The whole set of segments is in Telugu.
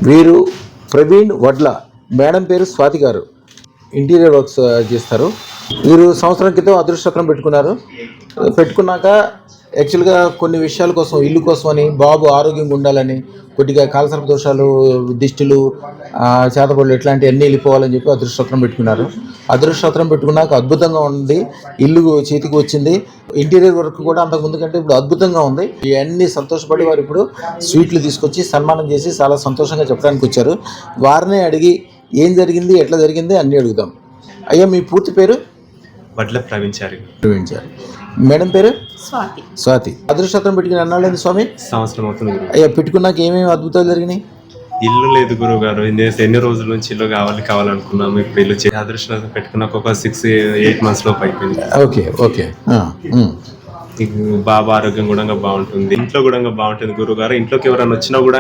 వీరు ప్రవీణ్ వడ్ల, మేడం పేరు స్వాతి గారు, ఇంటీరియర్ వర్క్స్ చేస్తారు. వీరు సంవత్సరం క్రితం అదృష్టచక్రం పెట్టుకున్నాక యాక్చువల్గా కొన్ని విషయాల కోసం, ఇల్లు కోసం అని, బాబు ఆరోగ్యంగా ఉండాలని, కొద్దిగా కాలసర్ప దోషాలు, దిష్టిలు, చేతబడులు ఇట్లాంటివన్నీ వెళ్ళిపోవాలని చెప్పి అదృష్టచక్రం పెట్టుకున్నారు. అదృష్టచక్రం పెట్టుకున్నాక అద్భుతంగా ఉంది, ఇల్లు చేతికి వచ్చింది. ఇంటీరియర్ వర్క్ కూడా అంతకుముందు కంటే ఇప్పుడు అద్భుతంగా ఉంది. ఇవన్నీ సంతోషపడి వారు ఇప్పుడు స్వీట్లు తీసుకొచ్చి సన్మానం చేసి చాలా సంతోషంగా చెప్పడానికి వచ్చారు. వారినే అడిగి ఏం జరిగింది, ఎట్లా జరిగింది అన్నీ అడుగుదాం. అయ్యా, మీ పూర్తి పేరు? వడ్ల ప్రవీణ్ చారి. మేడం పేరు? స్వాతి. అదృష్టచక్రం పెట్టుకుని అన్నాడు స్వామి. సంవత్సరం అవుతుంది. అయ్యా, పెట్టుకున్నాక ఏమేమి అద్భుతాలు జరిగినాయి? ఇల్లు లేదు గురువు గారు, ఎన్ని రోజుల నుంచి ఇల్లు కావాలనుకున్నాము. ఇప్పుడు ఇల్లు అదృష్టం పెట్టుకున్నాక ఒక 6-8 months లోపు అయిపోయింది. ఓకే. బాబా ఆరోగ్యం కూడా బాగుంటుంది, ఇంట్లో కూడా బాగుంటుంది గురువు గారు. ఇంట్లోకి ఎవరైనా వచ్చినా కూడా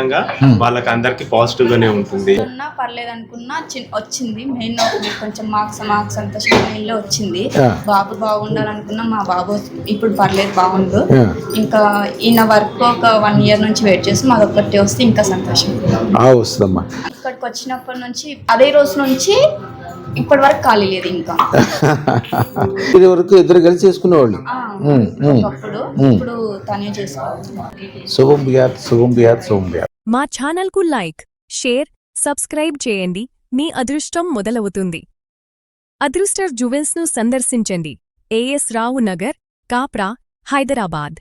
వాళ్ళకి అందరికి పాజిటివ్ గానే ఉంటుంది. పర్లేదు అనుకున్నా వచ్చింది. మెయిన్ కొంచెం మార్క్స్ సంతోషం మెయిన్ లో వచ్చింది. బాబు బాగుండాలనుకున్నా, మా బాబు ఇప్పుడు పర్లేదు, బాగుండు. ఇంకా ఈయన వర్క్ ఒక 1 year నుంచి వెయిట్ చేసి మాది ఒక్కటి వస్తే ఇంకా సంతోషం వస్తుందమ్మా. ఇక్కడికి వచ్చినప్పటి నుంచి అదే రోజు నుంచి ఇప్పటి వరకు ఖాళీ లేదు. ఇంకా వరకు ఇద్దరు కలిసి చేసుకునేవాళ్ళు. ఇప్పుడు తనే చేసుకోవాలి. శుభం బియాత్. మా ఛానల్ కు లైక్, షేర్, సబ్స్క్రైబ్ చేయండి. మీ అదృష్టం మొదలవుతుంది. అదృష్టర్ జువెల్స్ ను సందర్శించండి. AS రావు నగర్, కాప్రా, హైదరాబాద్.